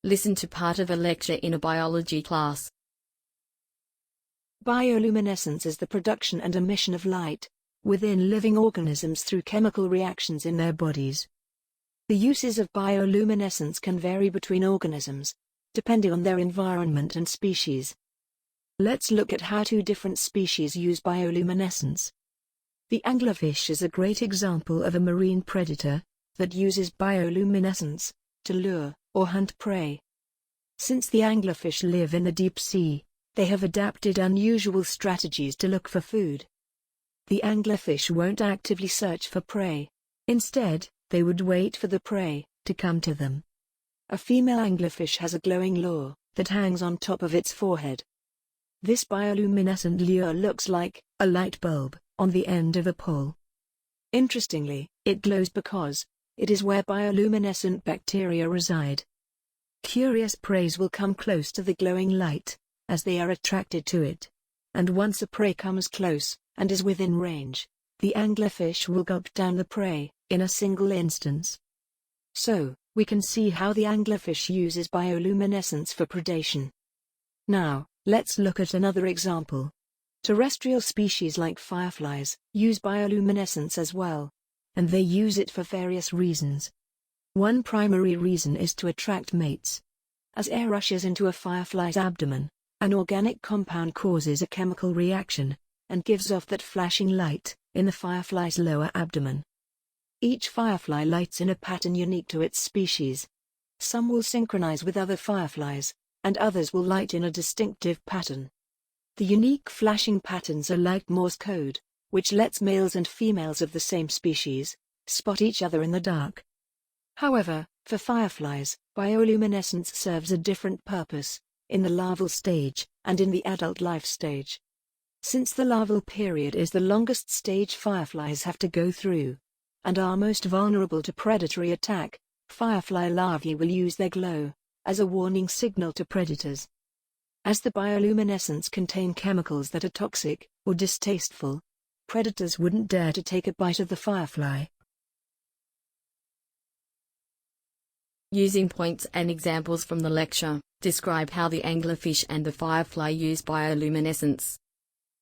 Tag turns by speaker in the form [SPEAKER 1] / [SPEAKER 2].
[SPEAKER 1] Listen to part of a lecture in a biology class.
[SPEAKER 2] Bioluminescence is the production and emission of light within living organisms through chemical reactions in their bodies. The uses of bioluminescence can vary between organisms, depending on their environment and species. Let's look at how two different species use bioluminescence. The anglerfish is a great example of a marine predator that uses bioluminescence to lure or hunt prey. Since the anglerfish live in the deep sea, they have adapted unusual strategies to look for food. The anglerfish won't actively search for prey. Instead, they would wait for the prey to come to them. A female anglerfish has a glowing lure that hangs on top of its forehead. This bioluminescent lure looks like a light bulb on the end of a pole. Interestingly, it glows because it is where bioluminescent bacteria reside. Curious prey will come close to the glowing light, as they are attracted to it. And once a prey comes close, and is within range, the anglerfish will gulp down the prey, in a single instance. So, we can see how the anglerfish uses bioluminescence for predation. Now, let's look at another example. Terrestrial species like fireflies use bioluminescence as well, and they use it for various reasons. One primary reason is to attract mates. As air rushes into a firefly's abdomen, an organic compound causes a chemical reaction, and gives off that flashing light in the firefly's lower abdomen. Each firefly lights in a pattern unique to its species. Some will synchronize with other fireflies, and others will light in a distinctive pattern. The unique flashing patterns are like Morse code, which lets males and females of the same species spot each other in the dark. However, for fireflies, bioluminescence serves a different purpose, in the larval stage, and in the adult life stage. Since the larval period is the longest stage fireflies have to go through, and are most vulnerable to predatory attack, firefly larvae will use their glow as a warning signal to predators. As the bioluminescence contain chemicals that are toxic or distasteful, predators wouldn't dare to take a bite of the firefly.
[SPEAKER 1] Using points and examples from the lecture, describe how the anglerfish and the firefly use bioluminescence.